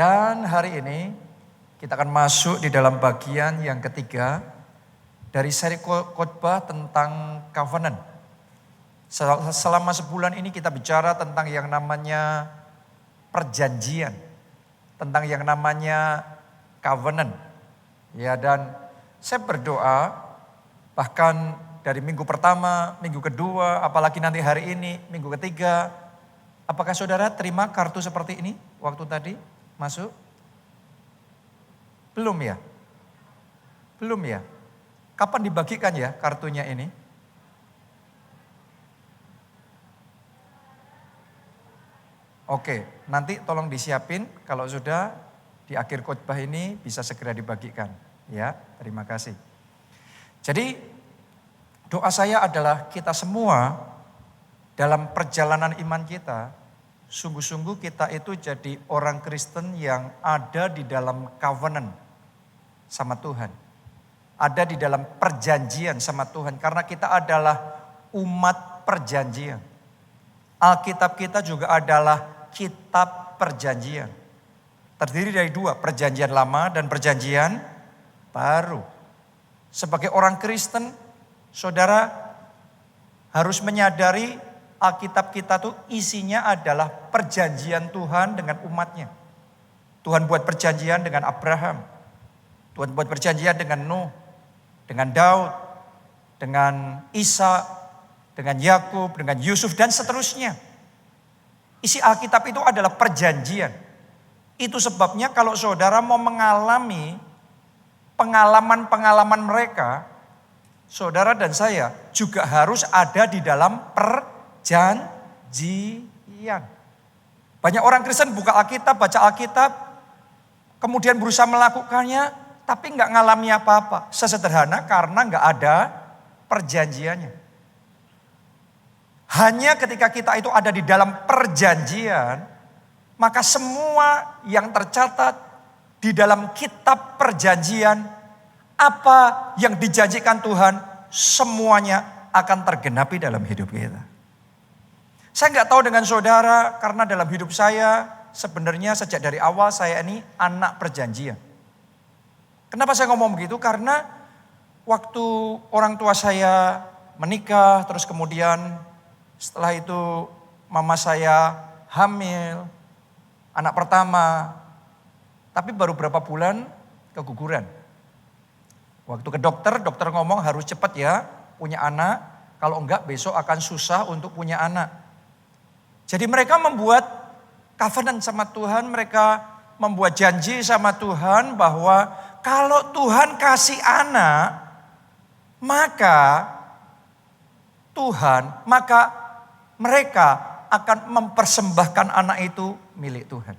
Dan hari ini kita akan masuk di dalam bagian yang ketiga dari seri khotbah tentang covenant. Selama sebulan ini kita bicara tentang yang namanya perjanjian, tentang yang namanya covenant. Ya, dan saya berdoa bahkan dari minggu pertama, minggu kedua, apalagi nanti hari ini, minggu ketiga. Apakah saudara terima kartu seperti ini waktu tadi masuk? Belum ya? Belum ya? Kapan dibagikan ya kartunya ini? Oke, nanti tolong disiapin kalau sudah di akhir khotbah ini bisa segera dibagikan. Ya, terima kasih. Jadi doa saya adalah kita semua dalam perjalanan iman kita, sungguh-sungguh kita itu jadi orang Kristen yang ada di dalam covenant sama Tuhan. Ada di dalam perjanjian sama Tuhan karena kita adalah umat perjanjian. Alkitab kita juga adalah kitab perjanjian. Terdiri dari dua, perjanjian lama dan perjanjian baru. Sebagai orang Kristen, saudara harus menyadari Alkitab kita tuh isinya adalah perjanjian Tuhan dengan umatnya. Tuhan buat perjanjian dengan Abraham. Tuhan buat perjanjian dengan Nuh, dengan Daud, dengan Isa, dengan Yakub, dengan Yusuf dan seterusnya. Isi Alkitab itu adalah perjanjian. Itu sebabnya kalau saudara mau mengalami pengalaman-pengalaman mereka, saudara dan saya juga harus ada di dalam perjanjian. Banyak orang Kristen buka Alkitab, baca Alkitab, kemudian berusaha melakukannya, tapi nggak ngalami apa-apa. Sesederhana karena nggak ada perjanjiannya. Hanya ketika kita itu ada di dalam perjanjian, maka semua yang tercatat di dalam kitab perjanjian, apa yang dijanjikan Tuhan, semuanya akan tergenapi dalam hidup kita. Saya nggak tahu dengan saudara, karena dalam hidup saya sebenarnya sejak dari awal saya ini anak perjanjian. Kenapa saya ngomong begitu? Karena waktu orang tua saya menikah, terus kemudian setelah itu mama saya hamil, anak pertama, tapi baru berapa bulan keguguran. Waktu ke dokter ngomong harus cepat ya punya anak, kalau enggak besok akan susah untuk punya anak. Jadi mereka membuat covenant sama Tuhan, mereka membuat janji sama Tuhan bahwa kalau Tuhan kasih anak, maka mereka akan mempersembahkan anak itu milik Tuhan.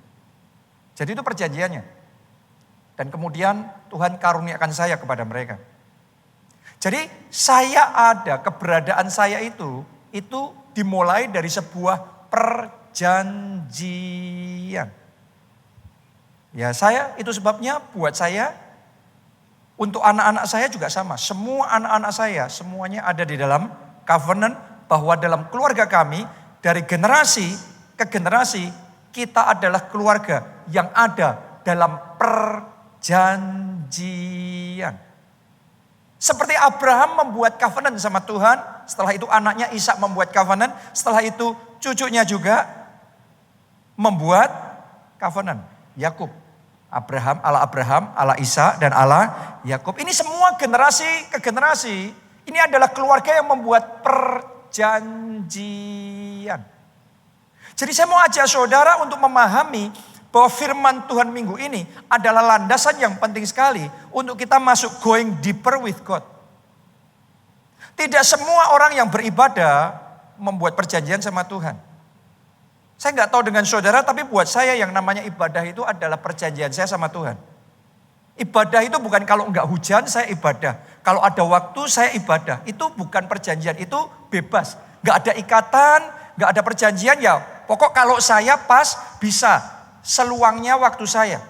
Jadi itu perjanjiannya. Dan kemudian Tuhan karuniakan saya kepada mereka. Jadi keberadaan saya itu dimulai dari sebuah perjanjian. Ya itu sebabnya buat saya, untuk anak-anak saya juga sama. Semua anak-anak saya semuanya ada di dalam covenant bahwa dalam keluarga kami dari generasi ke generasi kita adalah keluarga yang ada dalam perjanjian. Seperti Abraham membuat covenant sama Tuhan, setelah itu anaknya Ishak membuat covenant, setelah itu cucunya juga membuat covenant. Yakub, Abraham, Allah Ishak dan Allah Yakub. Ini semua generasi ke generasi, ini adalah keluarga yang membuat perjanjian. Jadi saya mau ajak saudara untuk memahami bahwa firman Tuhan minggu ini adalah landasan yang penting sekali untuk kita masuk going deeper with God. Tidak semua orang yang beribadah membuat perjanjian sama Tuhan. Saya nggak tahu dengan saudara, tapi buat saya yang namanya ibadah itu adalah perjanjian saya sama Tuhan. Ibadah itu bukan kalau nggak hujan saya ibadah. Kalau ada waktu saya ibadah. Itu bukan perjanjian, itu bebas. Nggak ada ikatan, nggak ada perjanjian ya. Pokok kalau saya pas bisa. Seluangnya waktu saya.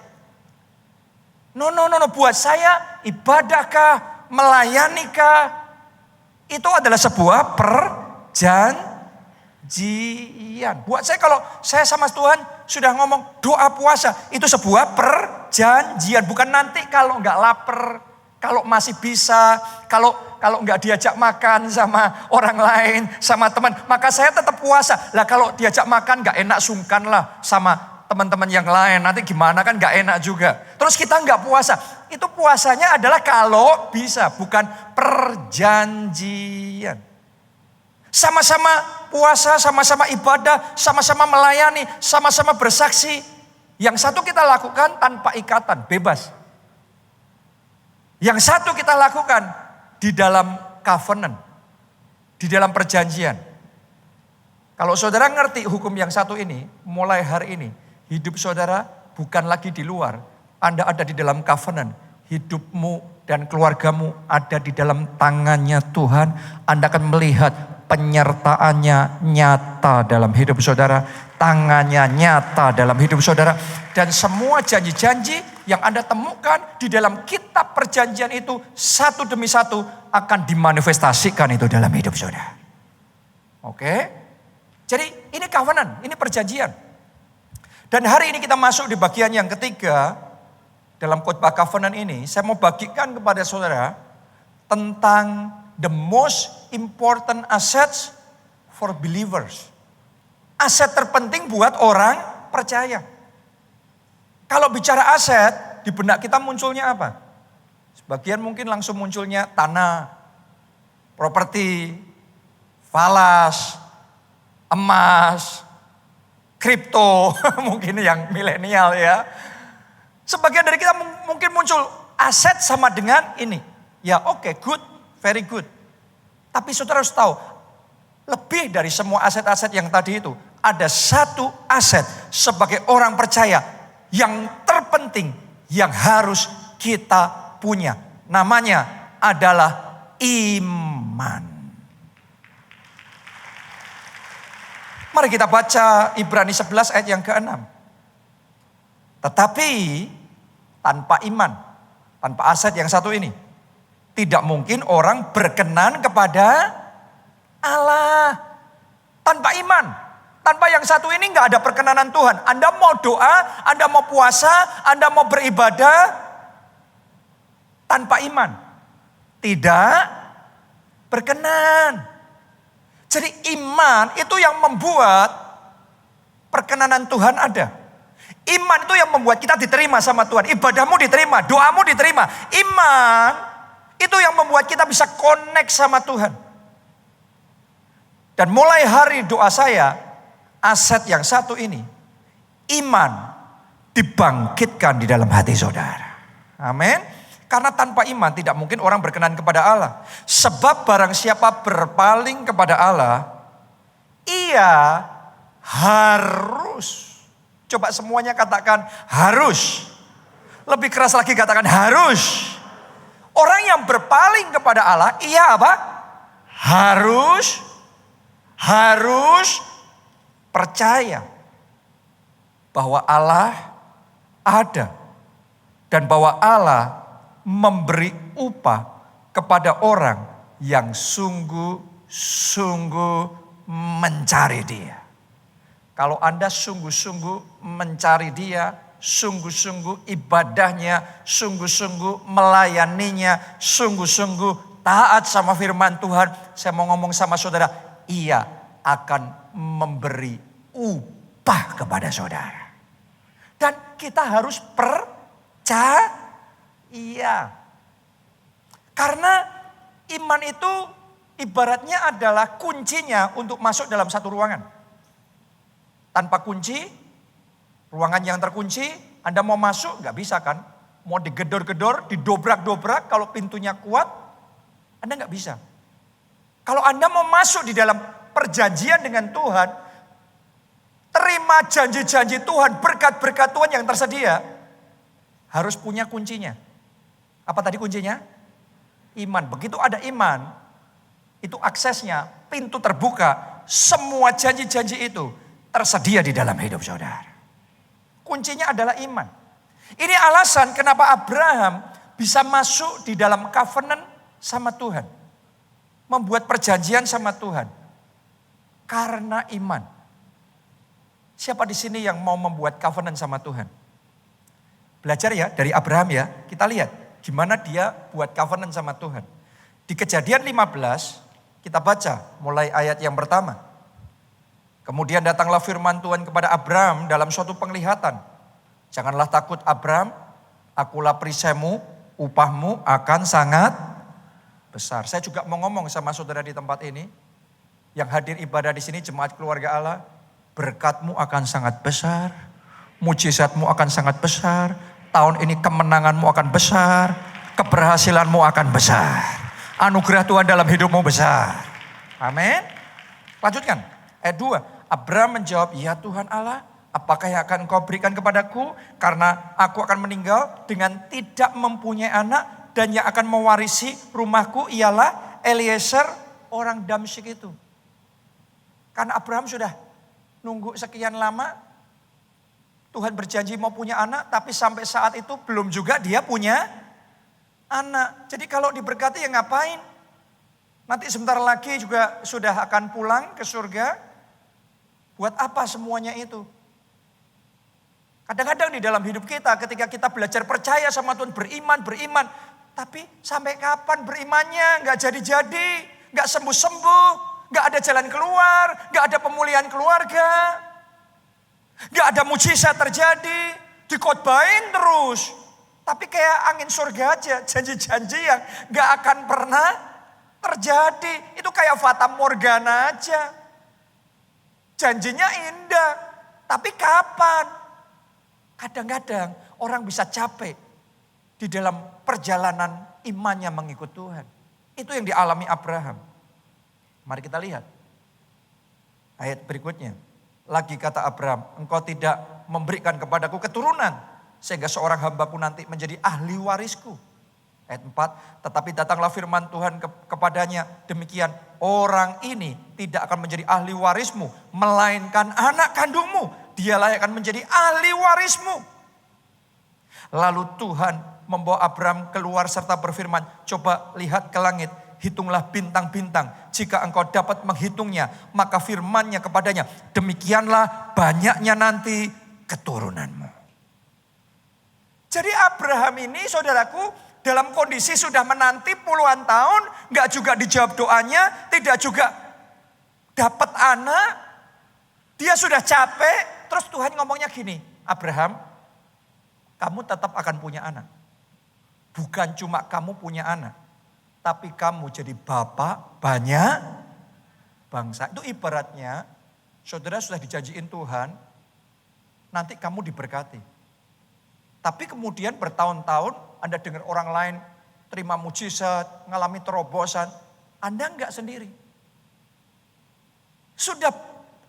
No. Buat saya ibadahkah, melayanikah, itu adalah sebuah perjanjian. Buat saya kalau saya sama Tuhan sudah ngomong doa puasa. Itu sebuah perjanjian. Bukan nanti kalau nggak lapar, kalau masih bisa, kalau nggak diajak makan sama orang lain, sama teman, maka saya tetap puasa. Lah kalau diajak makan nggak enak, sungkan lah sama teman-teman yang lain. Nanti gimana kan nggak enak juga. Terus kita nggak puasa. Itu puasanya adalah kalau bisa, bukan perjanjian. Sama-sama puasa, sama-sama ibadah, sama-sama melayani, sama-sama bersaksi. Yang satu kita lakukan tanpa ikatan, bebas. Yang satu kita lakukan di dalam covenant, di dalam perjanjian. Kalau saudara ngerti hukum yang satu ini, mulai hari ini, hidup saudara bukan lagi di luar. Anda ada di dalam covenant. Hidupmu dan keluargamu ada di dalam tangannya Tuhan. Anda akan melihat penyertaannya nyata dalam hidup saudara. Tangannya nyata dalam hidup saudara. Dan semua janji-janji yang Anda temukan di dalam kitab perjanjian itu satu demi satu akan dimanifestasikan itu dalam hidup saudara. Oke? Jadi ini covenant, ini perjanjian. Dan hari ini kita masuk di bagian yang ketiga dalam khotbah covenant ini. Saya mau bagikan kepada saudara tentang the most important assets for believers. Aset terpenting buat orang percaya. Kalau bicara aset, di benak kita munculnya apa? Sebagian mungkin langsung munculnya tanah, properti, falas, emas, kripto, mungkin yang milenial ya. Sebagian dari kita mungkin muncul aset sama dengan ini. Ya oke, good, very good. Tapi saudara harus tahu, lebih dari semua aset-aset yang tadi itu, ada satu aset sebagai orang percaya yang terpenting yang harus kita punya. Namanya adalah iman. Mari kita baca Ibrani 11 ayat yang ke-6. Tetapi tanpa iman, tanpa aset yang satu ini, tidak mungkin orang berkenan kepada Allah. Tanpa iman, tanpa yang satu ini nggak ada perkenanan Tuhan. Anda mau doa, Anda mau puasa, Anda mau beribadah, tanpa iman tidak berkenan. Jadi iman itu yang membuat perkenanan Tuhan ada. Iman itu yang membuat kita diterima sama Tuhan. Ibadahmu diterima, doamu diterima. Iman itu yang membuat kita bisa connect sama Tuhan. Dan mulai hari doa saya, aset yang satu ini, iman dibangkitkan di dalam hati saudara. Amin. Karena tanpa iman tidak mungkin orang berkenan kepada Allah. Sebab barang siapa berpaling kepada Allah, ia harus. Coba semuanya katakan harus. Lebih keras lagi katakan harus. Orang yang berpaling kepada Allah, ia apa? Harus percaya bahwa Allah ada. Dan bahwa Allah memberi upah kepada orang yang sungguh-sungguh mencari Dia. Kalau Anda sungguh-sungguh mencari Dia, sungguh-sungguh ibadahnya, sungguh-sungguh melayaninya, sungguh-sungguh taat sama firman Tuhan, saya mau ngomong sama saudara, Ia akan memberi upah kepada saudara. Dan kita harus percaya. Iya. Karena iman itu ibaratnya adalah kuncinya untuk masuk dalam satu ruangan. Tanpa kunci, ruangan yang terkunci, Anda mau masuk nggak bisa kan? Mau digedor-gedor, didobrak-dobrak, kalau pintunya kuat, Anda nggak bisa. Kalau Anda mau masuk di dalam perjanjian dengan Tuhan, terima janji-janji Tuhan, berkat-berkat Tuhan yang tersedia, harus punya kuncinya. Apa tadi kuncinya? Iman. Begitu ada iman, itu aksesnya, pintu terbuka, semua janji-janji itu tersedia di dalam hidup saudara. Kuncinya adalah iman. Ini alasan kenapa Abraham bisa masuk di dalam covenant sama Tuhan. Membuat perjanjian sama Tuhan. Karena iman. Siapa di sini yang mau membuat covenant sama Tuhan? Belajar ya dari Abraham ya. Kita lihat gimana dia buat covenant sama Tuhan. Di Kejadian 15 kita baca mulai ayat yang pertama. Kemudian datanglah firman Tuhan kepada Abraham dalam suatu penglihatan. Janganlah takut Abraham, akulah perisaimu, upahmu akan sangat besar. Saya juga mau ngomong sama saudara di tempat ini, yang hadir ibadah di sini jemaat keluarga Allah, berkatmu akan sangat besar, mujizatmu akan sangat besar, tahun ini kemenanganmu akan besar, keberhasilanmu akan besar, anugerah Tuhan dalam hidupmu besar. Amin. Lanjutkan, ayat 2. Abraham menjawab, ya Tuhan Allah, apakah yang akan Engkau berikan kepadaku? Karena aku akan meninggal dengan tidak mempunyai anak, dan yang akan mewarisi rumahku ialah Eliezer orang Damsyik itu. Karena Abraham sudah nunggu sekian lama, Tuhan berjanji mau punya anak, tapi sampai saat itu belum juga dia punya anak. Jadi kalau diberkati ya ngapain? Nanti sebentar lagi juga sudah akan pulang ke surga. Buat apa semuanya itu? Kadang-kadang di dalam hidup kita ketika kita belajar percaya sama Tuhan, beriman. Tapi sampai kapan berimannya? Gak jadi-jadi, gak sembuh-sembuh. Gak ada jalan keluar, gak ada pemulihan keluarga, gak ada mujizat terjadi, dikhotbahin terus. Tapi kayak angin surga aja, janji-janji yang gak akan pernah terjadi. Itu kayak fata morgana aja. Janjinya indah, tapi kapan? Kadang-kadang orang bisa capek di dalam perjalanan imannya mengikut Tuhan. Itu yang dialami Abraham. Mari kita lihat ayat berikutnya. Lagi kata Abraham, engkau tidak memberikan kepadaku keturunan, sehingga seorang hambaku nanti menjadi ahli warisku. Ayat 4, tetapi datanglah firman Tuhan kepadanya, demikian orang ini tidak akan menjadi ahli warismu, melainkan anak kandungmu, dialah yang akan menjadi ahli warismu. Lalu Tuhan membawa Abraham keluar serta berfirman, coba lihat ke langit, hitunglah bintang-bintang. Jika engkau dapat menghitungnya, maka firman-Nya kepadanya, demikianlah banyaknya nanti keturunanmu. Jadi Abraham ini saudaraku dalam kondisi sudah menanti puluhan tahun, gak juga dijawab doanya, tidak juga dapat anak. Dia sudah capek, terus Tuhan ngomongnya gini, Abraham, kamu tetap akan punya anak. Bukan cuma kamu punya anak, tapi kamu jadi bapak banyak bangsa. Itu ibaratnya saudara sudah dijanjiin Tuhan, nanti kamu diberkati. Tapi kemudian bertahun-tahun Anda dengar orang lain terima mujizat, ngalami terobosan. Anda enggak sendiri. Sudah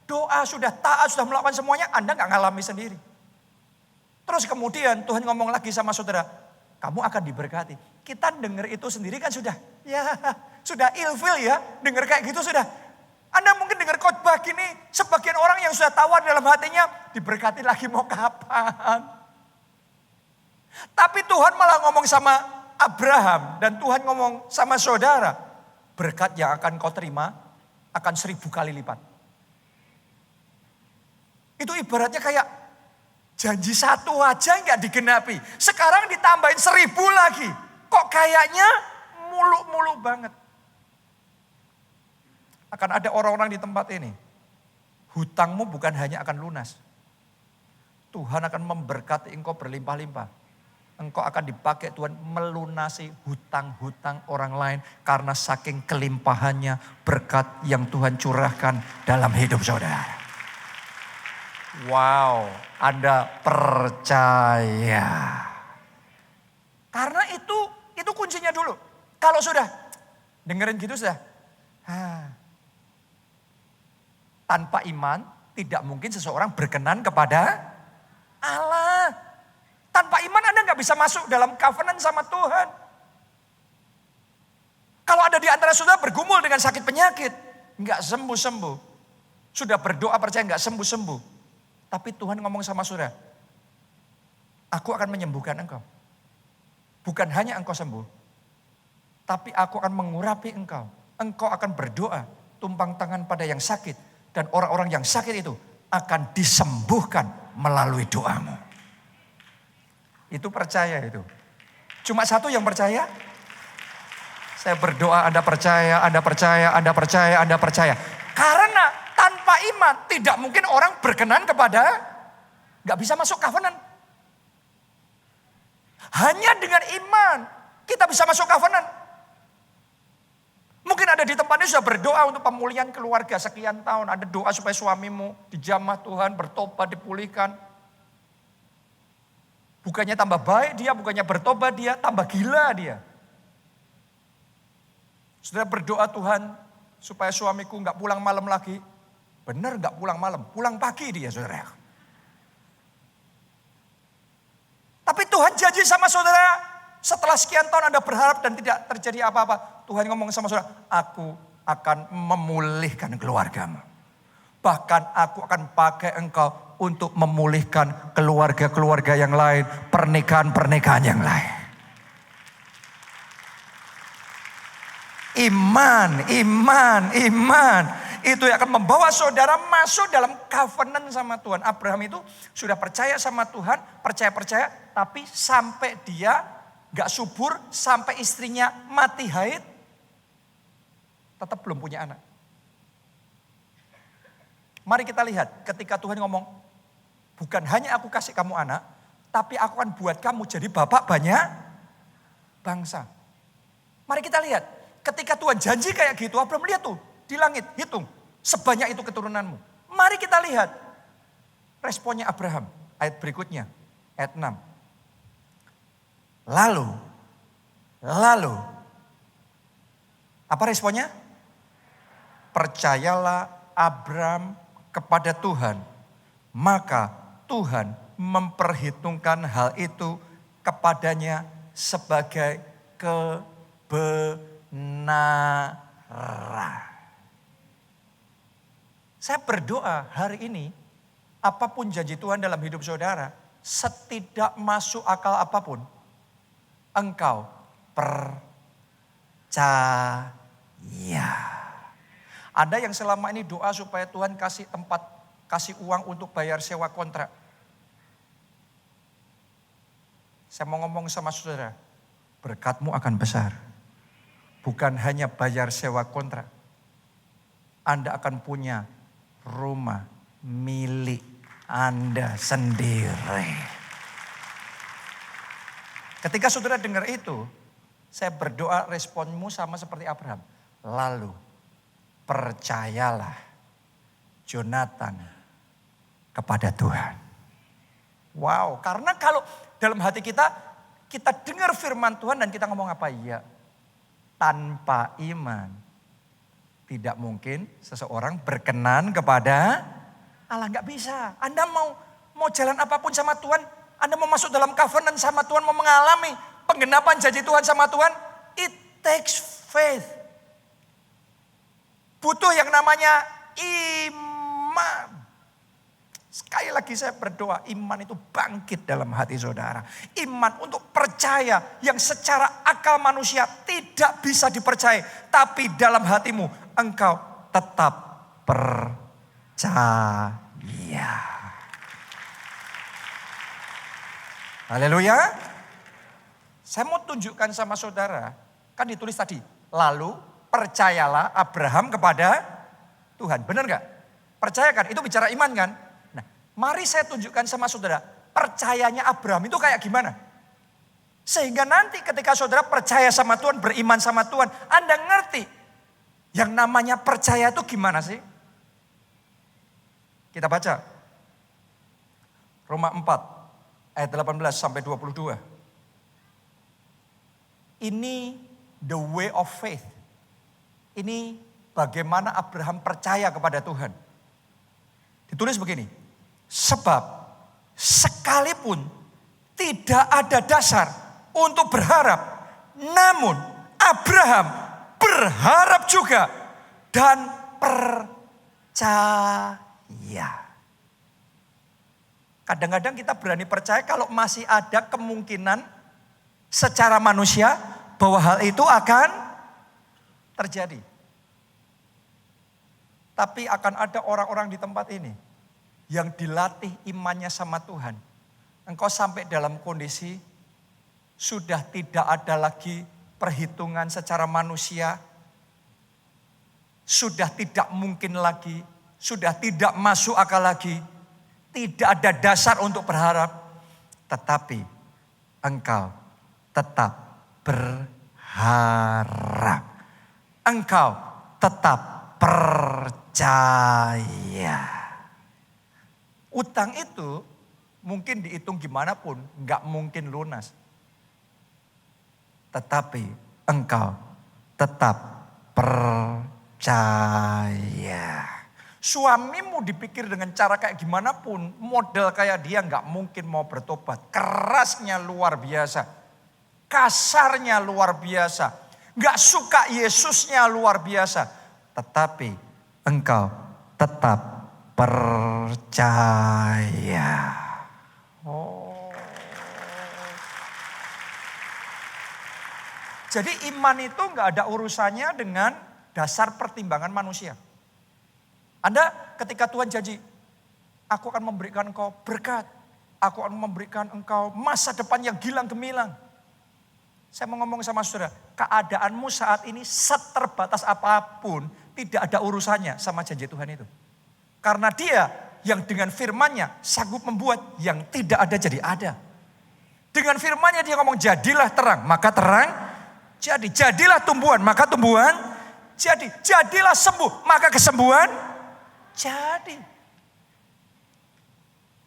doa, sudah taat, sudah melakukan semuanya, Anda enggak ngalami sendiri. Terus kemudian Tuhan ngomong lagi sama saudara, kamu akan diberkati. Kita dengar itu sendiri kan sudah ilfil ya, dengar kayak gitu sudah. Anda mungkin dengar khotbah gini, sebagian orang yang sudah tawar dalam hatinya, diberkati lagi mau kapan? Tapi Tuhan malah ngomong sama Abraham dan Tuhan ngomong sama saudara, berkat yang akan kau terima akan 1000 kali lipat. Itu ibaratnya kayak janji satu aja nggak digenapi. Sekarang ditambahin 1000 lagi. Kok kayaknya muluk-muluk banget. Akan ada orang-orang di tempat ini. Hutangmu bukan hanya akan lunas. Tuhan akan memberkati engkau berlimpah-limpah. Engkau akan dipakai Tuhan melunasi hutang-hutang orang lain. Karena saking kelimpahannya berkat yang Tuhan curahkan dalam hidup saudara. Wow, Anda percaya. Karena itu kuncinya dulu. Kalau sudah dengerin gitu sudah. Tanpa iman tidak mungkin seseorang berkenan kepada Allah. Tanpa iman Anda nggak bisa masuk dalam covenant sama Tuhan. Kalau ada di antara saudara bergumul dengan sakit penyakit, nggak sembuh-sembuh. Sudah berdoa percaya nggak sembuh-sembuh. Tapi Tuhan ngomong sama saudara, aku akan menyembuhkan engkau. Bukan hanya engkau sembuh, tapi aku akan mengurapi engkau. Engkau akan berdoa, tumpang tangan pada yang sakit. Dan orang-orang yang sakit itu akan disembuhkan melalui doamu. Itu percaya itu. Cuma satu yang percaya. Saya berdoa, Anda percaya, Anda percaya, Anda percaya, Anda percaya. Karena tanpa iman tidak mungkin orang berkenan kepada, gak bisa masuk covenant. Hanya dengan iman kita bisa masuk covenant. Mungkin ada di tempat ini sudah berdoa untuk pemulihan keluarga sekian tahun. Ada doa supaya suamimu dijamah Tuhan, bertobat, dipulihkan. Bukannya tambah baik dia, bukannya bertobat dia, tambah gila dia. Saudara berdoa Tuhan supaya suamiku nggak pulang malam lagi. Benar nggak pulang malam, pulang pagi dia saudara. Tapi Tuhan janji sama saudara, setelah sekian tahun Anda berharap dan tidak terjadi apa-apa. Tuhan ngomong sama saudara, aku akan memulihkan keluargamu. Bahkan aku akan pakai engkau untuk memulihkan keluarga-keluarga yang lain, pernikahan-pernikahan yang lain. Iman, iman, iman. Itu yang akan membawa saudara masuk dalam covenant sama Tuhan. Abraham itu sudah percaya sama Tuhan, percaya-percaya. Tapi sampai dia gak subur, sampai istrinya mati haid, tetap belum punya anak. Mari kita lihat ketika Tuhan ngomong, bukan hanya aku kasih kamu anak, tapi aku akan buat kamu jadi bapak banyak bangsa. Mari kita lihat. Ketika Tuhan janji kayak gitu, Abraham lihat tuh di langit, hitung sebanyak itu keturunanmu. Mari kita lihat responnya Abraham. Ayat berikutnya, ayat 6. Lalu, apa responnya? Percayalah Abraham kepada Tuhan, maka Tuhan memperhitungkan hal itu kepadanya sebagai kebenaran. Saya berdoa hari ini, apapun janji Tuhan dalam hidup saudara, setidak masuk akal apapun, engkau percaya. Ada yang selama ini doa supaya Tuhan kasih tempat, kasih uang untuk bayar sewa kontrak. Saya mau ngomong sama saudara, berkatmu akan besar. Bukan hanya bayar sewa kontrak. Anda akan punya rumah milik Anda sendiri. Ketika saudara dengar itu, saya berdoa responmu sama seperti Abraham. Lalu percayalah Jonathan kepada Tuhan. Wow, karena kalau dalam hati kita dengar firman Tuhan dan kita ngomong apa? Iya. Tanpa iman tidak mungkin seseorang berkenan kepada Allah. Gak bisa. Anda mau jalan apapun sama Tuhan, Anda mau masuk dalam covenant sama Tuhan, mau mengalami penggenapan janji Tuhan sama Tuhan, it takes faith. Butuh yang namanya iman. Sekali lagi saya berdoa, iman itu bangkit dalam hati saudara. Iman untuk percaya yang secara akal manusia tidak bisa dipercaya. Tapi dalam hatimu engkau tetap percaya. Haleluya. Saya mau tunjukkan sama saudara, kan ditulis tadi, lalu percayalah Abraham kepada Tuhan. Benar gak? Percaya kan? Itu bicara iman kan? Mari saya tunjukkan sama saudara, percayanya Abraham itu kayak gimana? Sehingga nanti ketika saudara percaya sama Tuhan, beriman sama Tuhan, Anda ngerti yang namanya percaya itu gimana sih? Kita baca. Roma 4 ayat 18 sampai 22. Ini the way of faith. Ini bagaimana Abraham percaya kepada Tuhan. Ditulis begini. Sebab sekalipun tidak ada dasar untuk berharap, namun Abraham berharap juga dan percaya. Kadang-kadang kita berani percaya kalau masih ada kemungkinan secara manusia bahwa hal itu akan terjadi. Tapi akan ada orang-orang di tempat ini yang dilatih imannya sama Tuhan, engkau sampai dalam kondisi sudah tidak ada lagi perhitungan secara manusia, sudah tidak mungkin lagi, sudah tidak masuk akal lagi, tidak ada dasar untuk berharap, tetapi engkau tetap berharap. Engkau tetap percaya. Utang itu mungkin dihitung gimana pun nggak mungkin lunas. Tetapi engkau tetap percaya. Suamimu dipikir dengan cara kayak gimana pun, model kayak dia nggak mungkin mau bertobat. Kerasnya luar biasa, kasarnya luar biasa. Gak suka Yesusnya luar biasa. Tetapi engkau tetap percaya. Oh. Jadi iman itu gak ada urusannya dengan dasar pertimbangan manusia. Anda ketika Tuhan janji, aku akan memberikan engkau berkat. Aku akan memberikan engkau masa depan yang gilang gemilang. Saya mau ngomong sama saudara, keadaanmu saat ini seterbatas apapun tidak ada urusannya sama janji Tuhan itu. Karena dia yang dengan firman-Nya sanggup membuat yang tidak ada jadi ada. Dengan firman-Nya dia ngomong jadilah terang, maka terang jadi. Jadilah tumbuhan, maka tumbuhan jadi. Jadilah sembuh, maka kesembuhan jadi.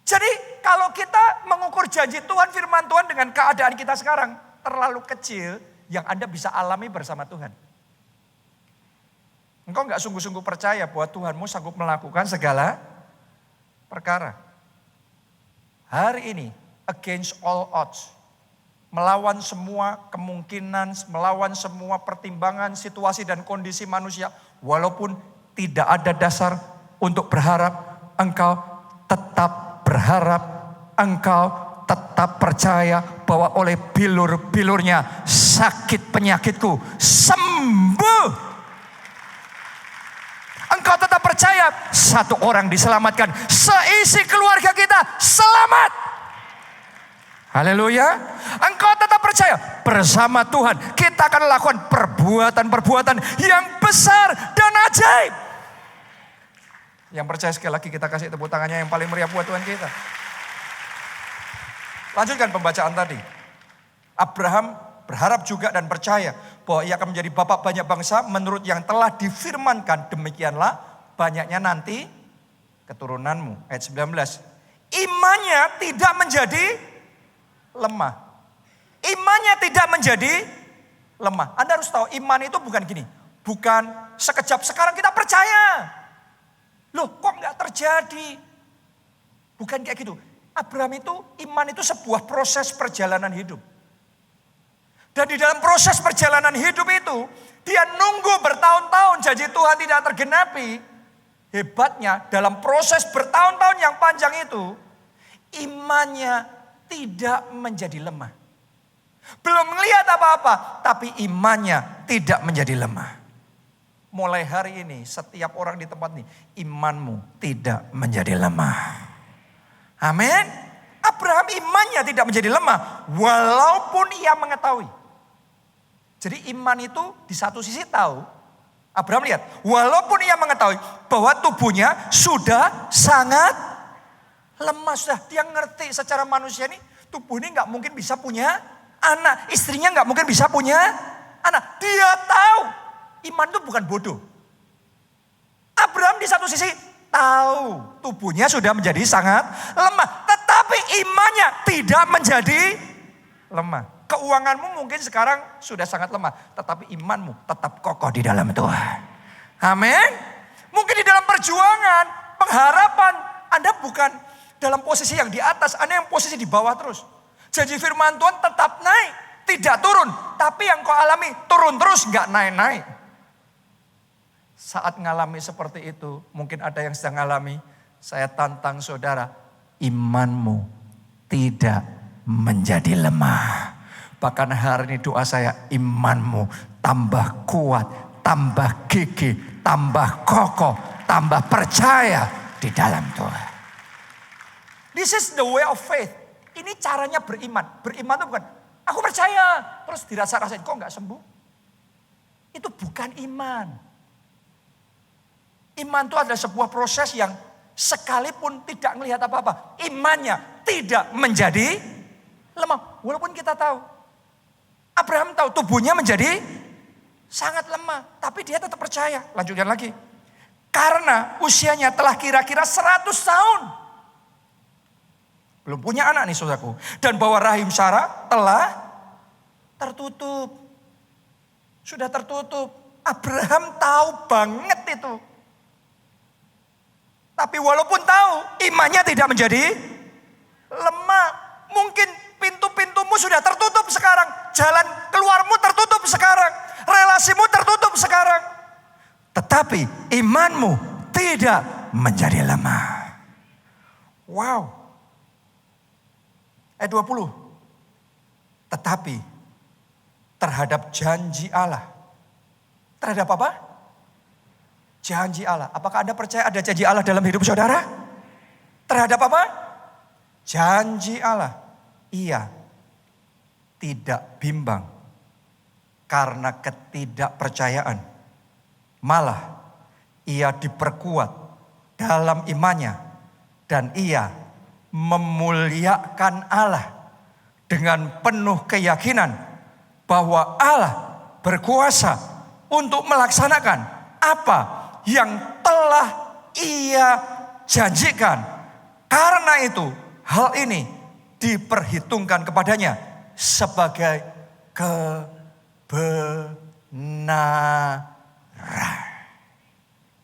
Jadi kalau kita mengukur janji Tuhan, firman Tuhan dengan keadaan kita sekarang, terlalu kecil yang Anda bisa alami bersama Tuhan. Engkau gak sungguh-sungguh percaya bahwa Tuhanmu sanggup melakukan segala perkara. Hari ini, against all odds. Melawan semua kemungkinan, melawan semua pertimbangan, situasi dan kondisi manusia. Walaupun tidak ada dasar untuk berharap, engkau tetap berharap, engkau tetap percaya bahwa oleh bilur-bilurnya sakit penyakitku sembuh. Engkau tetap percaya satu orang diselamatkan, seisi keluarga kita selamat. Haleluya. Engkau tetap percaya bersama Tuhan kita akan lakukan perbuatan-perbuatan yang besar dan ajaib. Yang percaya sekali lagi kita kasih tepuk tangannya yang paling meriah buat Tuhan kita. Lanjutkan pembacaan tadi. Abraham berharap juga dan percaya bahwa ia akan menjadi bapak banyak bangsa menurut yang telah difirmankan. Demikianlah banyaknya nanti keturunanmu. Ayat 19. Imannya tidak menjadi lemah. Imannya tidak menjadi lemah. Anda harus tahu iman itu bukan gini. Bukan sekejap sekarang kita percaya. Loh kok gak terjadi? Bukan kayak gitu. Abraham itu, iman itu sebuah proses perjalanan hidup. Dan di dalam proses perjalanan hidup itu, dia nunggu bertahun-tahun janji Tuhan tidak tergenapi. Hebatnya dalam proses bertahun-tahun yang panjang itu, imannya tidak menjadi lemah. Belum melihat apa-apa, tapi imannya tidak menjadi lemah. Mulai hari ini, setiap orang di tempat ini, imanmu tidak menjadi lemah. Amin. Abraham imannya tidak menjadi lemah walaupun ia mengetahui. Jadi iman itu di satu sisi tahu. Abraham lihat walaupun ia mengetahui bahwa tubuhnya sudah sangat lemah. Sudah dia ngerti secara manusia ini tubuh ini gak mungkin bisa punya anak. Istrinya gak mungkin bisa punya anak. Dia tahu iman itu bukan bodoh. Abraham di satu sisi tahu tubuhnya sudah menjadi sangat lemah. Tetapi imannya tidak menjadi lemah. Keuanganmu mungkin sekarang sudah sangat lemah. Tetapi imanmu tetap kokoh di dalam Tuhan. Amin. Mungkin di dalam perjuangan, pengharapan. Anda bukan dalam posisi yang di atas. Anda yang posisi di bawah terus. Janji firman Tuhan tetap naik. Tidak turun. Tapi yang kau alami turun terus gak naik-naik. Saat ngalami seperti itu, mungkin ada yang sedang ngalami. Saya tantang saudara, imanmu tidak menjadi lemah. Bahkan hari ini doa saya, imanmu tambah kuat, tambah gigih, tambah kokoh, tambah percaya di dalam Tuhan. This is the way of faith. Ini caranya beriman. Beriman itu bukan, aku percaya, terus dirasa-rasain, kok nggak sembuh? Itu bukan iman. Iman itu adalah sebuah proses yang sekalipun tidak melihat apa-apa, imannya tidak menjadi lemah. Walaupun kita tahu, Abraham tahu tubuhnya menjadi sangat lemah, tapi dia tetap percaya. Lanjutkan lagi. Karena usianya telah kira-kira 100 tahun. Belum punya anak nih saudaraku. Dan bahwa rahim Sarah telah tertutup. Sudah tertutup. Abraham tahu banget itu. Tapi walaupun tahu, imannya tidak menjadi lemah. Mungkin pintu-pintumu sudah tertutup sekarang. Jalan keluarmu tertutup sekarang. Relasimu tertutup sekarang. Tetapi imanmu tidak menjadi lemah. Wow. Ayat 20. Tetapi terhadap janji Allah. Terhadap apa? Janji Allah. Apakah Anda percaya ada janji Allah dalam hidup saudara? Terhadap apa? Janji Allah. Ia tidak bimbang karena ketidakpercayaan. Malah ia diperkuat dalam imannya. Dan ia memuliakan Allah dengan penuh keyakinan bahwa Allah berkuasa untuk melaksanakan apa yang telah ia janjikan. Karena itu hal ini diperhitungkan kepadanya sebagai kebenaran.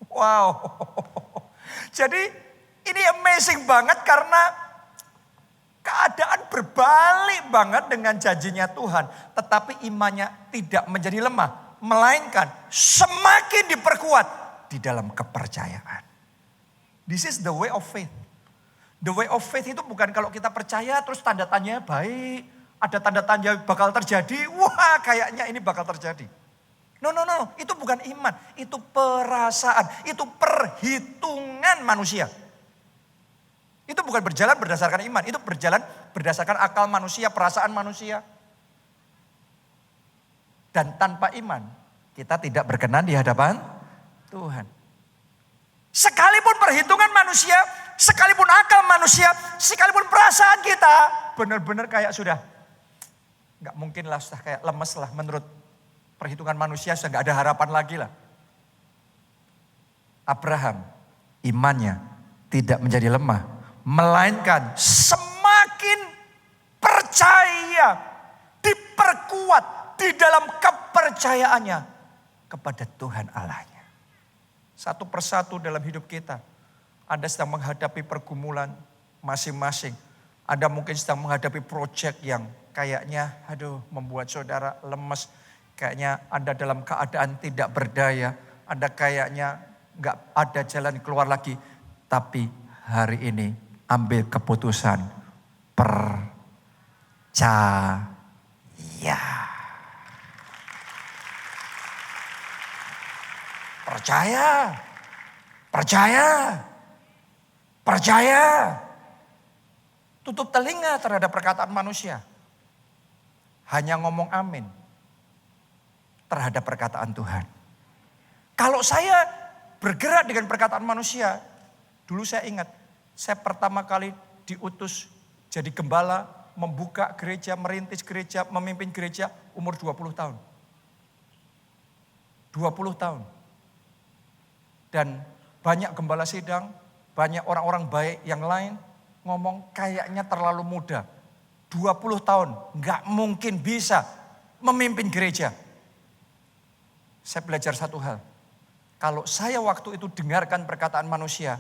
Wow. Jadi ini amazing banget karena keadaan berbalik banget dengan janjinya Tuhan. Tetapi imannya tidak menjadi lemah. Melainkan semakin diperkuat di dalam kepercayaan. This is the way of faith. The way of faith itu bukan kalau kita percaya terus tanda tanya baik. Ada tanda tanya bakal terjadi. Wah kayaknya ini bakal terjadi. No. Itu bukan iman. Itu perasaan. Itu perhitungan manusia. Itu bukan berjalan berdasarkan iman. Itu berjalan berdasarkan akal manusia, perasaan manusia. Dan tanpa iman kita tidak berkenan di hadapan Tuhan. Sekalipun perhitungan manusia, sekalipun akal manusia, sekalipun perasaan kita benar-benar kayak sudah nggak mungkin lah, sudah kayak lemes lah menurut perhitungan manusia, sudah nggak ada harapan lagi lah. Abraham imannya tidak menjadi lemah, melainkan semakin percaya, diperkuat di dalam kepercayaannya kepada Tuhan Allahnya. Satu persatu dalam hidup kita. Anda sedang menghadapi pergumulan masing-masing. Anda mungkin sedang menghadapi proyek yang kayaknya membuat saudara lemes. Kayaknya Anda dalam keadaan tidak berdaya. Anda kayaknya gak ada jalan keluar lagi. Tapi hari ini ambil keputusan percaya. Percaya. Tutup telinga terhadap perkataan manusia. Hanya ngomong amin terhadap perkataan Tuhan. Kalau saya bergerak dengan perkataan manusia, dulu saya ingat, saya pertama kali diutus jadi gembala, membuka gereja, merintis gereja, memimpin gereja umur 20 tahun. 20 tahun. Dan banyak gembala sidang, banyak orang-orang baik yang lain ngomong kayaknya terlalu muda. 20 tahun, gak mungkin bisa memimpin gereja. Saya belajar satu hal. Kalau saya waktu itu dengarkan perkataan manusia,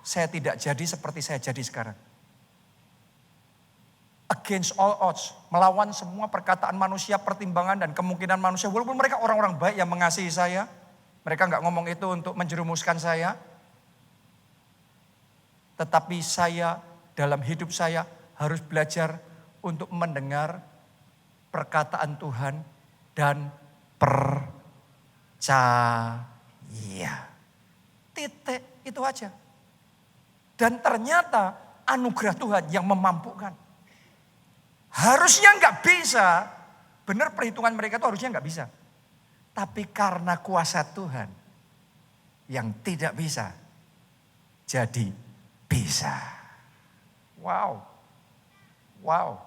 saya tidak jadi seperti saya jadi sekarang. Against all odds, melawan semua perkataan manusia, pertimbangan dan kemungkinan manusia. Walaupun mereka orang-orang baik yang mengasihi saya, mereka gak ngomong itu untuk menjerumuskan saya. Tetapi saya dalam hidup saya harus belajar untuk mendengar perkataan Tuhan dan percaya. Titik itu aja. Dan ternyata anugerah Tuhan yang memampukan. Harusnya nggak bisa. Benar perhitungan mereka itu harusnya nggak bisa. Tapi karena kuasa Tuhan yang tidak bisa, jadi bisa. Wow. Wow.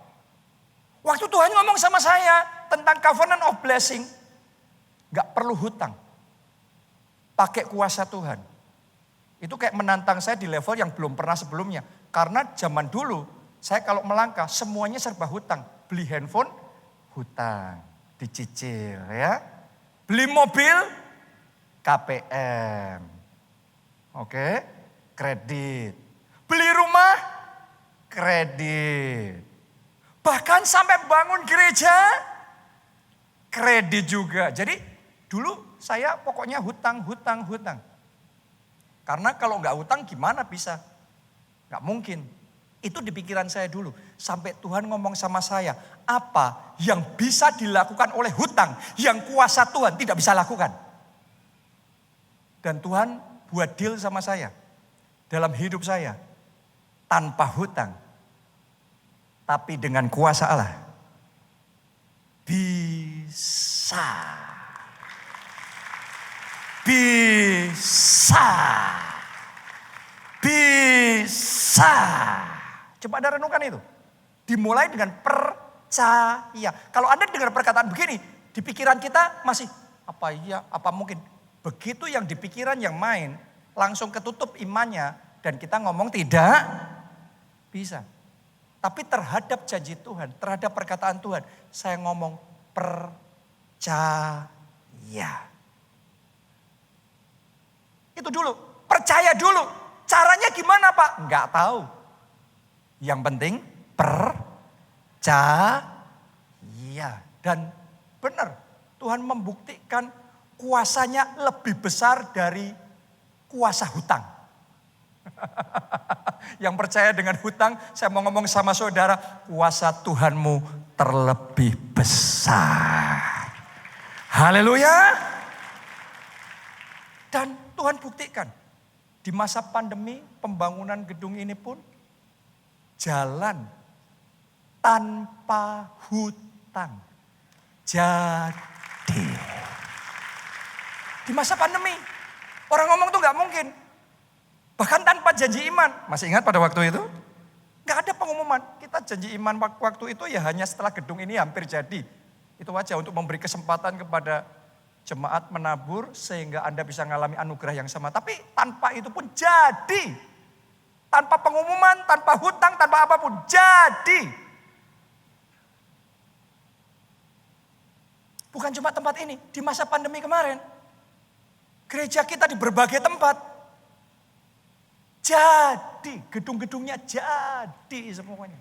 Waktu Tuhan ngomong sama saya tentang covenant of blessing, nggak perlu hutang. Pakai kuasa Tuhan. Itu kayak menantang saya di level yang belum pernah sebelumnya. Karena zaman dulu, saya kalau melangkah semuanya serba hutang. Beli handphone, hutang. Dicicil ya. Beli mobil, KPM. Oke, kredit. Beli rumah, kredit. Bahkan sampai bangun gereja, kredit juga. Jadi dulu saya pokoknya hutang. Karena kalau nggak hutang gimana bisa? Nggak mungkin. Itu di pikiran saya dulu. Sampai Tuhan ngomong sama saya, apa yang bisa dilakukan oleh hutang yang kuasa Tuhan tidak bisa lakukan. Dan Tuhan buat deal sama saya dalam hidup saya tanpa hutang. Tapi dengan kuasa Allah bisa. Bisa. Bisa. Coba Anda renungkan itu. Dimulai dengan percaya. Kalau Anda dengar perkataan begini, di pikiran kita masih, apa iya, apa mungkin. Begitu yang di pikiran yang main, langsung ketutup imannya. Dan kita ngomong tidak bisa. Tapi terhadap janji Tuhan, terhadap perkataan Tuhan, saya ngomong percaya. Itu dulu, percaya dulu. Caranya gimana Pak? Enggak tahu. Yang penting percaya. Dan benar, Tuhan membuktikan kuasanya lebih besar dari kuasa hutang. Yang percaya dengan hutang, saya mau ngomong sama saudara, kuasa Tuhanmu terlebih besar. Haleluya. Dan Tuhan buktikan, di masa pandemi pembangunan gedung ini pun jalan tanpa hutang. Jadi, di masa pandemi, orang ngomong tuh gak mungkin. Bahkan tanpa janji iman. Masih ingat pada waktu itu? Gak ada pengumuman. Kita janji iman waktu itu ya hanya setelah gedung ini hampir jadi. Itu aja untuk memberi kesempatan kepada jemaat menabur sehingga Anda bisa mengalami anugerah yang sama. Tapi tanpa itu pun jadi. Tanpa pengumuman, tanpa hutang, tanpa apapun. Jadi. Bukan cuma tempat ini. Di masa pandemi kemarin. Gereja kita di berbagai tempat. Jadi, gedung-gedungnya jadi semuanya.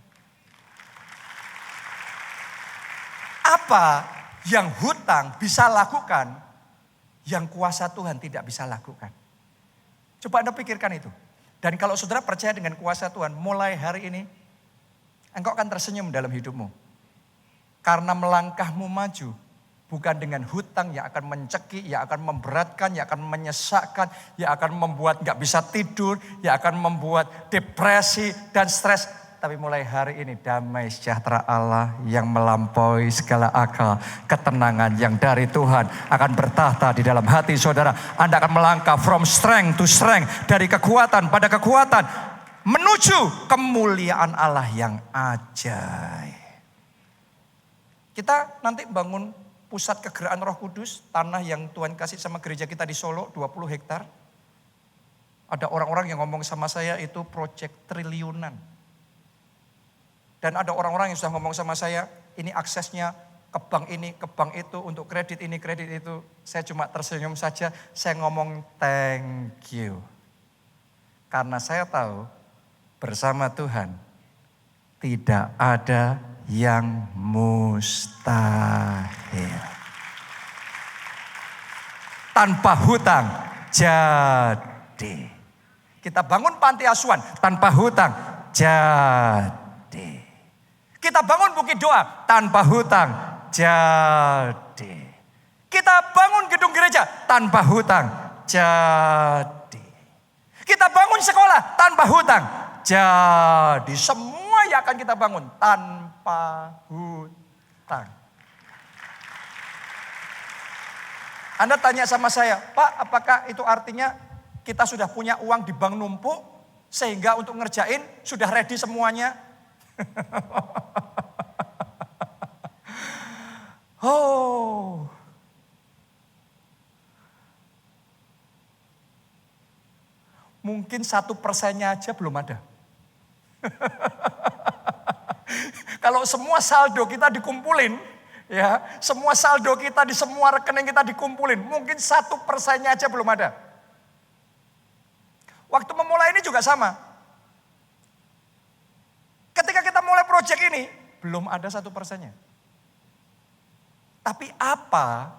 Apa yang hutang bisa lakukan, yang kuasa Tuhan tidak bisa lakukan? Coba Anda pikirkan itu. Dan kalau saudara percaya dengan kuasa Tuhan, mulai hari ini, engkau akan tersenyum dalam hidupmu. Karena melangkahmu maju, bukan dengan hutang yang akan mencekik, yang akan memberatkan, yang akan menyesakkan, yang akan membuat gak bisa tidur, yang akan membuat depresi dan stres. Tapi mulai hari ini damai sejahtera Allah yang melampaui segala akal, ketenangan yang dari Tuhan akan bertahta di dalam hati saudara. Anda akan melangkah from strength to strength, dari kekuatan pada kekuatan, menuju kemuliaan Allah yang ajaib. Kita nanti bangun pusat kegeraan Roh Kudus, tanah yang Tuhan kasih sama gereja kita di Solo, 20 hektar. Ada orang-orang yang ngomong sama saya itu proyek triliunan. Dan ada orang-orang yang sudah ngomong sama saya, ini aksesnya ke bank ini, ke bank itu, untuk kredit ini, kredit itu. Saya cuma tersenyum saja, saya ngomong thank you. Karena saya tahu bersama Tuhan tidak ada yang mustahil. Tanpa hutang jadi. Kita bangun panti asuhan tanpa hutang jadi. Kita bangun bukit doa tanpa hutang jadi. Kita bangun gedung gereja tanpa hutang jadi. Kita bangun sekolah tanpa hutang. Jadi semua yang akan kita bangun tanpa hutang. Anda tanya sama saya, Pak, apakah itu artinya kita sudah punya uang di bank numpuk sehingga untuk ngerjain sudah ready semuanya? Oh. Mungkin 1%-nya aja belum ada. Kalau semua saldo kita dikumpulin, ya, semua saldo kita di semua rekening kita dikumpulin, mungkin 1%-nya aja belum ada. Waktu memulai ini juga sama. Ketika kita mulai proyek ini, belum ada 1%-nya. Tapi apa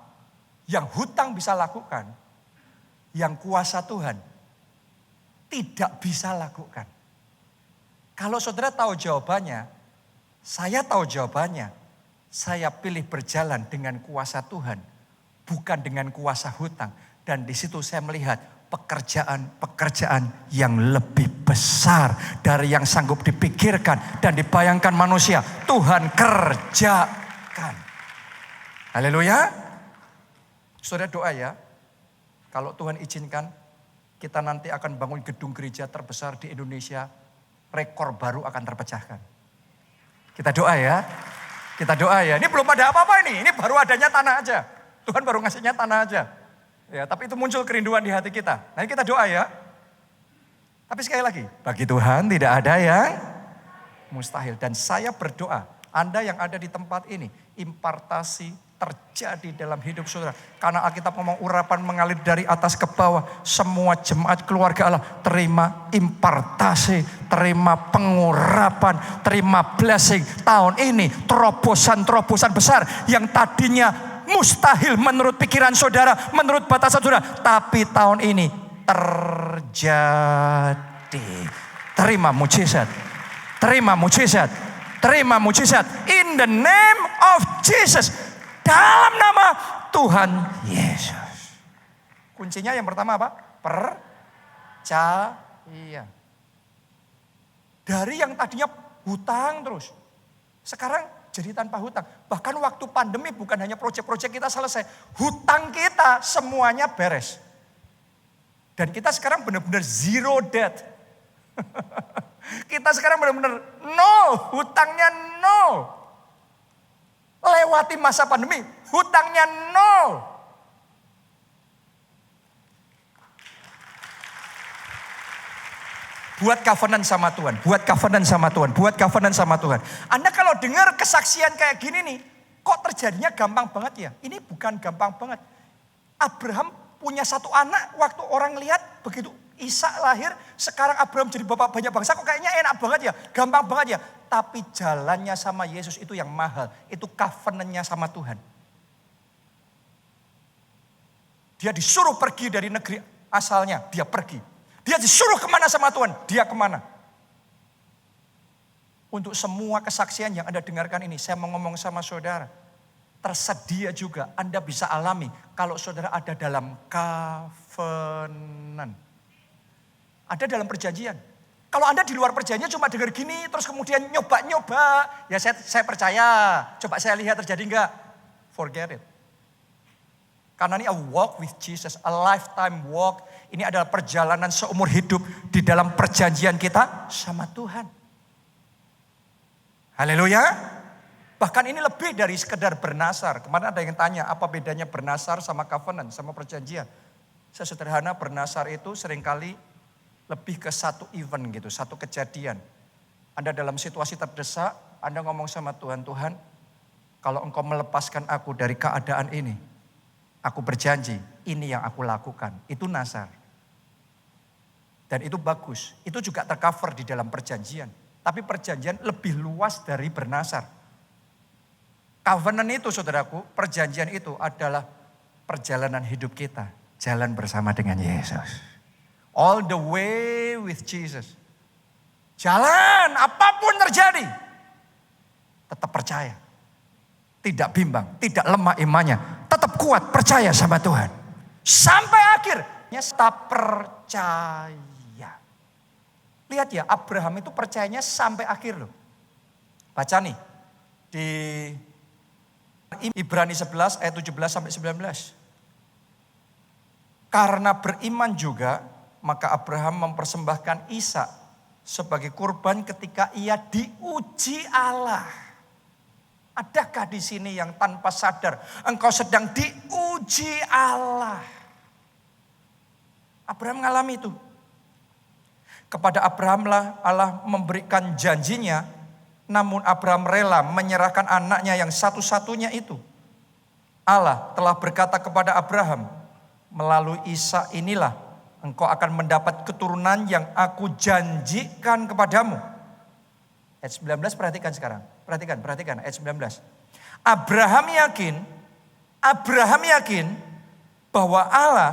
yang hutang bisa lakukan, yang kuasa Tuhan tidak bisa lakukan? Kalau saudara tahu jawabannya, saya tahu jawabannya. Saya pilih berjalan dengan kuasa Tuhan, bukan dengan kuasa hutang. Dan di situ saya melihat pekerjaan-pekerjaan yang lebih besar dari yang sanggup dipikirkan dan dibayangkan manusia. Tuhan kerjakan. Haleluya. Saudara doa ya, kalau Tuhan izinkan, kita nanti akan bangun gedung gereja terbesar di Indonesia, rekor baru akan terpecahkan. Kita doa ya. Kita doa ya. Ini belum ada apa-apa ini baru adanya tanah aja. Tuhan baru ngasihnya tanah aja. Ya, tapi itu muncul kerinduan di hati kita. Nah, kita doa ya. Tapi sekali lagi, bagi Tuhan tidak ada yang mustahil. Dan saya berdoa, Anda yang ada di tempat ini, impartasi terjadi dalam hidup saudara. Karena Alkitab ngomong urapan mengalir dari atas ke bawah. Semua jemaat keluarga Allah terima impartasi, terima pengurapan, terima blessing. Tahun ini terobosan-terobosan besar yang tadinya mustahil menurut pikiran saudara, menurut batasan saudara. Tapi tahun ini terjadi. Terima mujizat. Terima mujizat. Terima mujizat. In the name of Jesus. Dalam nama Tuhan Yesus. Kuncinya yang pertama apa? Percaya. Dari yang tadinya hutang terus. Sekarang jadi tanpa hutang. Bahkan waktu pandemi bukan hanya proyek-proyek kita selesai. Hutang kita semuanya beres. Dan kita sekarang benar-benar zero debt. Kita sekarang benar-benar no, hutangnya no. Lewati masa pandemi, hutangnya nol. Buat covenant sama Tuhan, buat covenant sama Tuhan, buat covenant sama Tuhan. Anda kalau dengar kesaksian kayak gini nih, kok terjadinya gampang banget ya? Ini bukan gampang banget. Abraham punya satu anak, waktu orang lihat begitu Ishak lahir, sekarang Abraham jadi bapak banyak bangsa, kok kayaknya enak banget ya, gampang banget ya. Tapi jalannya sama Yesus itu yang mahal, itu covenantnya sama Tuhan. Dia disuruh pergi dari negeri asalnya, dia pergi. Dia disuruh kemana sama Tuhan, dia kemana. Untuk semua kesaksian yang Anda dengarkan ini, saya mau ngomong sama saudara. Tersedia juga Anda bisa alami kalau saudara ada dalam covenant. Ada dalam perjanjian. Kalau Anda di luar perjanjian cuma dengar gini, terus kemudian nyoba-nyoba. Ya saya percaya, coba saya lihat terjadi enggak. Forget it. Karena ini a walk with Jesus, a lifetime walk. Ini adalah perjalanan seumur hidup di dalam perjanjian kita sama Tuhan. Haleluya. Bahkan ini lebih dari sekedar bernasar. Kemarin ada yang tanya, apa bedanya bernasar sama covenant, sama perjanjian. Sesederhana bernasar itu seringkali lebih ke satu event gitu, satu kejadian. Anda dalam situasi terdesak, Anda ngomong sama Tuhan, Tuhan, kalau Engkau melepaskan aku dari keadaan ini, aku berjanji, ini yang aku lakukan. Itu nasar. Dan itu bagus. Itu juga tercover di dalam perjanjian. Tapi perjanjian lebih luas dari bernasar. Covenant itu saudaraku, perjanjian itu adalah perjalanan hidup kita. Jalan bersama dengan Yesus. All the way with Jesus. Jalan apapun terjadi. Tetap percaya. Tidak bimbang, tidak lemah imannya. Tetap kuat percaya sama Tuhan. Sampai akhirnya tetap percaya. Lihat ya, Abraham itu percayanya sampai akhir loh. Baca nih, di Ibrani 11 ayat 17 sampai 19. Karena beriman juga, maka Abraham mempersembahkan Ishak sebagai kurban ketika ia diuji Allah. Adakah di sini yang tanpa sadar engkau sedang diuji Allah? Abraham mengalami itu. Kepada Abrahamlah Allah memberikan janjinya, namun Abraham rela menyerahkan anaknya yang satu-satunya itu. Allah telah berkata kepada Abraham, melalui Ishak inilah engkau akan mendapat keturunan yang aku janjikan kepadamu. Ayat 19 perhatikan sekarang. Perhatikan ayat 19. Abraham yakin bahwa Allah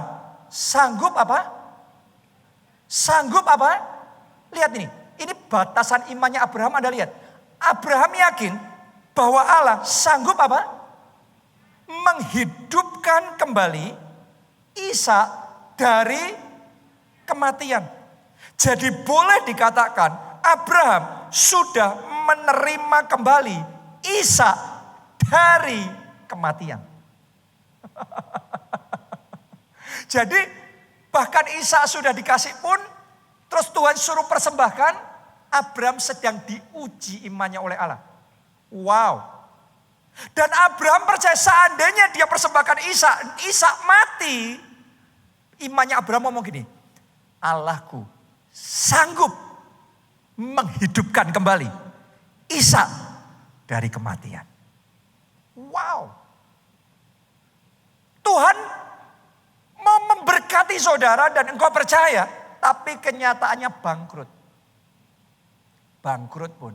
sanggup apa? Sanggup apa? Lihat ini. Ini batasan imannya Abraham, Anda lihat. Abraham yakin bahwa Allah sanggup apa? Menghidupkan kembali Ishak dari kematian. Jadi boleh dikatakan Abraham sudah menerima kembali Ishak dari kematian. Jadi bahkan Ishak sudah dikasih pun, terus Tuhan suruh persembahkan, Abraham sedang diuji imannya oleh Allah. Wow. Dan Abraham percaya seandainya dia persembahkan Ishak mati, imannya Abraham ngomong gini, Allahku sanggup menghidupkan kembali Ishak dari kematian. Wow. Tuhan mau memberkati saudara dan engkau percaya, tapi kenyataannya bangkrut. Bangkrut pun,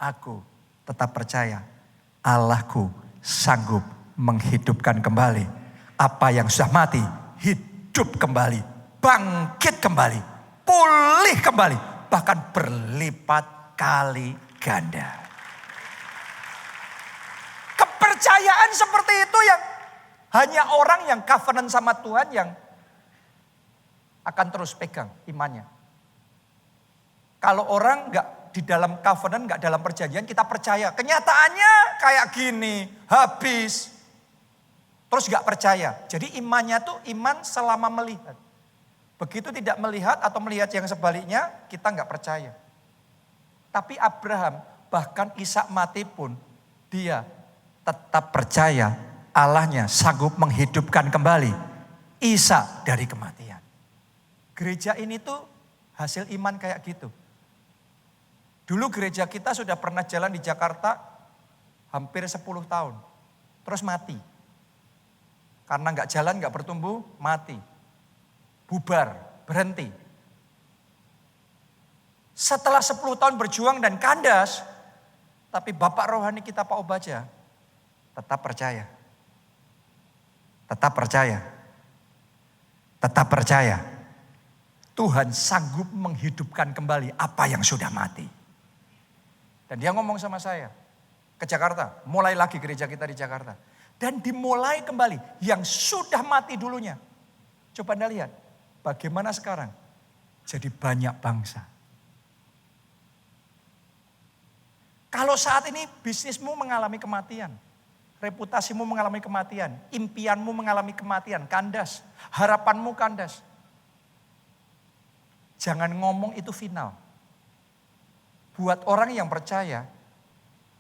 aku tetap percaya Allahku sanggup menghidupkan kembali apa yang sudah mati, hidup kembali, bangkit kembali, pulih kembali, bahkan berlipat kali ganda. Kepercayaan seperti itu yang hanya orang yang covenant sama Tuhan yang akan terus pegang imannya. Kalau orang gak di dalam covenant, gak dalam perjanjian, kita percaya. Kenyataannya kayak gini, habis. Terus gak percaya. Jadi imannya tuh iman selama melihat. Begitu tidak melihat atau melihat yang sebaliknya, kita gak percaya. Tapi Abraham, bahkan Ishak mati pun, dia tetap percaya Allahnya sanggup menghidupkan kembali Ishak dari kematian. Gereja ini tuh hasil iman kayak gitu. Dulu gereja kita sudah pernah jalan di Jakarta hampir 10 tahun. Terus mati. Karena gak jalan, gak bertumbuh, mati. Bubar, berhenti. Setelah 10 tahun berjuang dan kandas, tapi Bapak rohani kita Pak Obaja tetap percaya. Tetap percaya. Tetap percaya. Tuhan sanggup menghidupkan kembali apa yang sudah mati. Dan dia ngomong sama saya, ke Jakarta, mulai lagi gereja kita di Jakarta. Dan dimulai kembali yang sudah mati dulunya. Coba Anda lihat, bagaimana sekarang? Jadi banyak bangsa. Kalau saat ini bisnismu mengalami kematian, reputasimu mengalami kematian, impianmu mengalami kematian, kandas, harapanmu kandas. Jangan ngomong itu final. Buat orang yang percaya,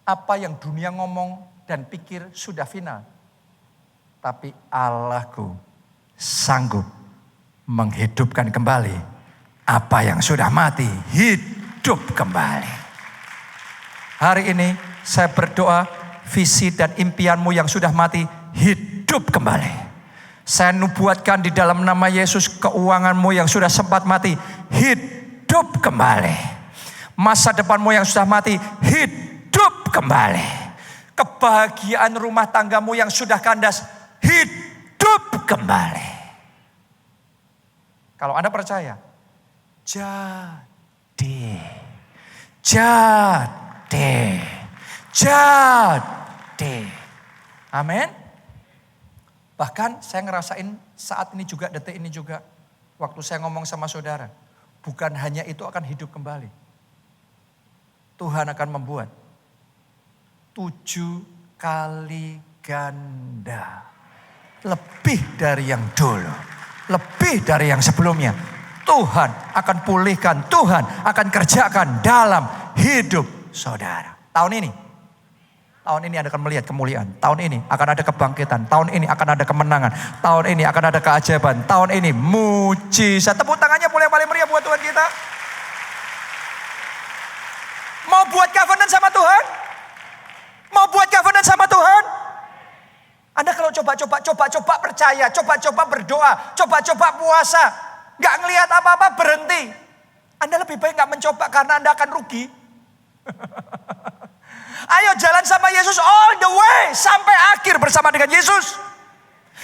apa yang dunia ngomong dan pikir sudah final. Tapi Allahku sanggup menghidupkan kembali apa yang sudah mati, hidup kembali. Hari ini saya berdoa, visi dan impianmu yang sudah mati, hidup kembali. Saya nubuatkan di dalam nama Yesus, keuanganmu yang sudah sempat mati, hidup kembali. Masa depanmu yang sudah mati, hidup kembali. Kebahagiaan rumah tanggamu yang sudah kandas, hidup kembali. Kalau Anda percaya, jadi. Amin. Bahkan saya ngerasain saat ini juga, detik ini juga, waktu saya ngomong sama saudara, bukan hanya itu akan hidup kembali. Tuhan akan membuat 7 kali ganda. Lebih dari yang dulu. Lebih dari yang sebelumnya. Tuhan akan pulihkan, Tuhan akan kerjakan dalam hidup saudara. Tahun ini Anda akan melihat kemuliaan. Tahun ini akan ada kebangkitan. Tahun ini akan ada kemenangan. Tahun ini akan ada keajaiban. Tahun ini mujizat. Tepuk tangannya boleh paling meriah buat Tuhan kita. Mau buat covenant sama Tuhan? Mau buat covenant sama Tuhan? Anda kalau coba-coba percaya, coba-coba berdoa, coba-coba puasa, gak ngelihat apa-apa, berhenti. Anda lebih baik gak mencoba karena Anda akan rugi. Ayo jalan sama Yesus all the way sampai akhir bersama dengan Yesus.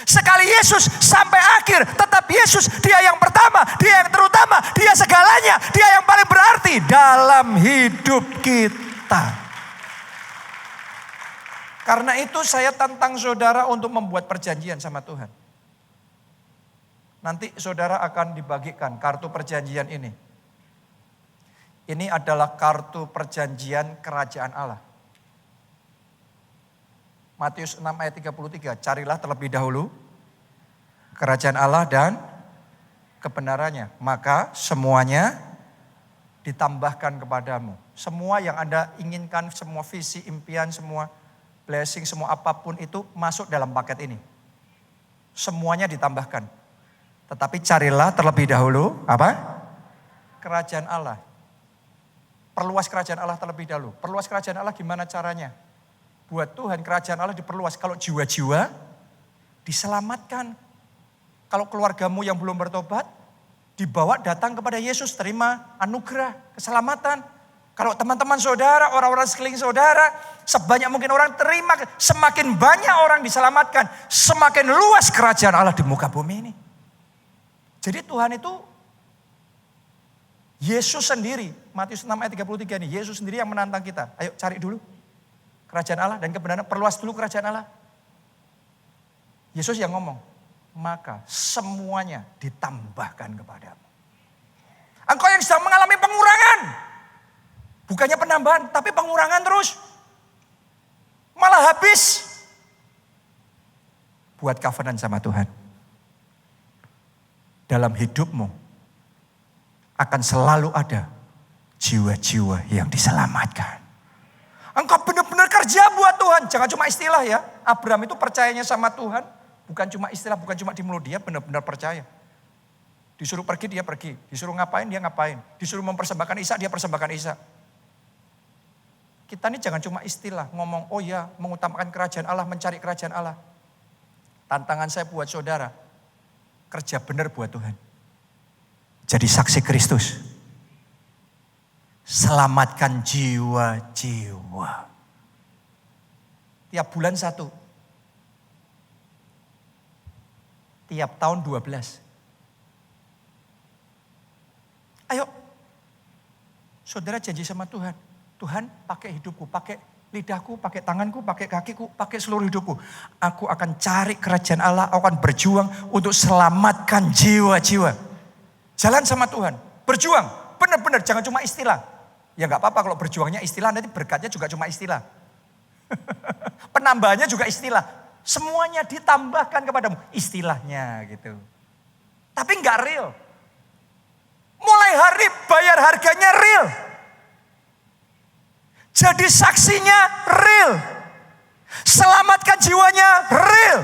Sekali Yesus sampai akhir, tetap Yesus, dia yang pertama, dia yang terutama, dia segalanya, dia yang paling berarti dalam hidup kita. Karena itu saya tantang saudara untuk membuat perjanjian sama Tuhan. Nanti saudara akan dibagikan kartu perjanjian ini. Ini adalah kartu perjanjian kerajaan Allah. Matius 6 ayat 33, carilah terlebih dahulu kerajaan Allah dan kebenarannya. Maka semuanya ditambahkan kepadamu. Semua yang Anda inginkan, semua visi, impian, semua blessing, semua apapun itu masuk dalam paket ini. Semuanya ditambahkan. Tetapi carilah terlebih dahulu apa? Kerajaan Allah. Perluas kerajaan Allah terlebih dahulu. Perluas kerajaan Allah gimana caranya? Buat Tuhan kerajaan Allah diperluas. Kalau jiwa-jiwa diselamatkan. Kalau keluargamu yang belum bertobat, dibawa datang kepada Yesus, terima anugerah, keselamatan. Kalau teman-teman saudara, orang-orang sekeliling saudara, sebanyak mungkin orang terima, semakin banyak orang diselamatkan, semakin luas kerajaan Allah di muka bumi ini. Jadi Tuhan itu, Yesus sendiri, Matius 6 ayat 33 ini, Yesus sendiri yang menantang kita. Ayo cari dulu kerajaan Allah dan kebenaran, perluas dulu kerajaan Allah. Yesus yang ngomong, maka semuanya ditambahkan kepadamu. Engkau yang sedang mengalami pengurangan. Bukannya penambahan, tapi pengurangan terus. Malah habis. Buat covenant sama Tuhan. Dalam hidupmu akan selalu ada jiwa-jiwa yang diselamatkan. Engkau benar-benar kerja buat Tuhan. Jangan cuma istilah ya. Abraham itu percayanya sama Tuhan. Bukan cuma istilah, bukan cuma di mulut, dia benar-benar percaya. Disuruh pergi, dia pergi. Disuruh ngapain, dia ngapain. Disuruh mempersembahkan Ishak, dia persembahkan Ishak. Kita ini jangan cuma istilah, ngomong, oh ya, mengutamakan kerajaan Allah, mencari kerajaan Allah. Tantangan saya buat saudara, kerja benar buat Tuhan. Jadi saksi Kristus. Selamatkan jiwa-jiwa. Tiap bulan 1. Tiap tahun 12. Ayo, saudara janji sama Tuhan. Tuhan pakai hidupku, pakai lidahku, pakai tanganku, pakai kakiku, pakai seluruh hidupku. Aku akan cari kerajaan Allah, aku akan berjuang untuk selamatkan jiwa-jiwa. Jalan sama Tuhan, berjuang, benar-benar jangan cuma istilah. Ya gak apa-apa kalau berjuangnya istilah, nanti berkatnya juga cuma istilah. Penambahannya juga istilah. Semuanya ditambahkan kepadamu, istilahnya gitu. Tapi gak real. Mulai hari bayar harganya real. Jadi saksinya real. Selamatkan jiwanya real.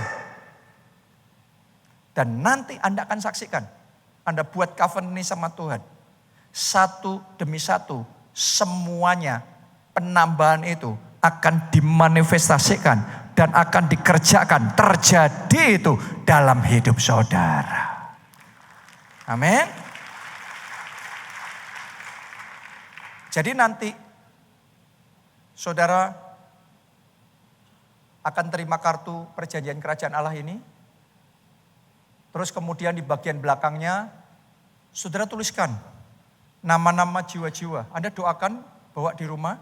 Dan nanti Anda akan saksikan. Anda buat covenant ini sama Tuhan. Satu demi satu. Semuanya penambahan itu akan dimanifestasikan. Dan akan dikerjakan. Terjadi itu dalam hidup saudara. Amin. Jadi nanti saudara akan terima kartu perjanjian kerajaan Allah ini. Terus kemudian di bagian belakangnya, saudara tuliskan nama-nama jiwa-jiwa. Anda doakan, bawa di rumah.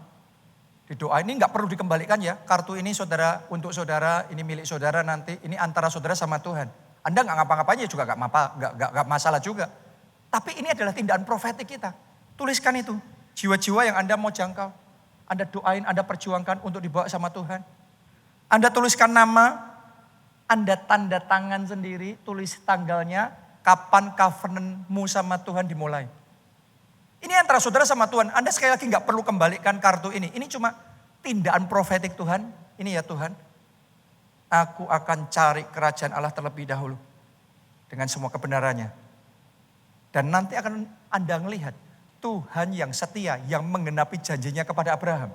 Di doa ini nggak perlu dikembalikan ya. Kartu ini saudara, untuk saudara, ini milik saudara nanti. Ini antara saudara sama Tuhan. Anda nggak ngapa-ngapain ya juga nggak masalah juga. Tapi ini adalah tindakan profetik kita. Tuliskan itu. Jiwa-jiwa yang Anda mau jangkau. Anda doain, Anda perjuangkan untuk dibawa sama Tuhan. Anda tuliskan nama, Anda tanda tangan sendiri, tulis tanggalnya, kapan covenant-mu sama Tuhan dimulai. Ini antara saudara sama Tuhan. Anda sekali lagi gak perlu kembalikan kartu ini. Ini cuma tindakan profetik Tuhan. Ini ya Tuhan, aku akan cari kerajaan Allah terlebih dahulu. Dengan semua kebenarannya. Dan nanti akan Anda melihat Tuhan yang setia, yang menggenapi janjinya kepada Abraham.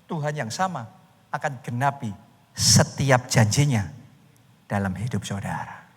Tuhan yang sama akan genapi setiap janjinya dalam hidup saudara.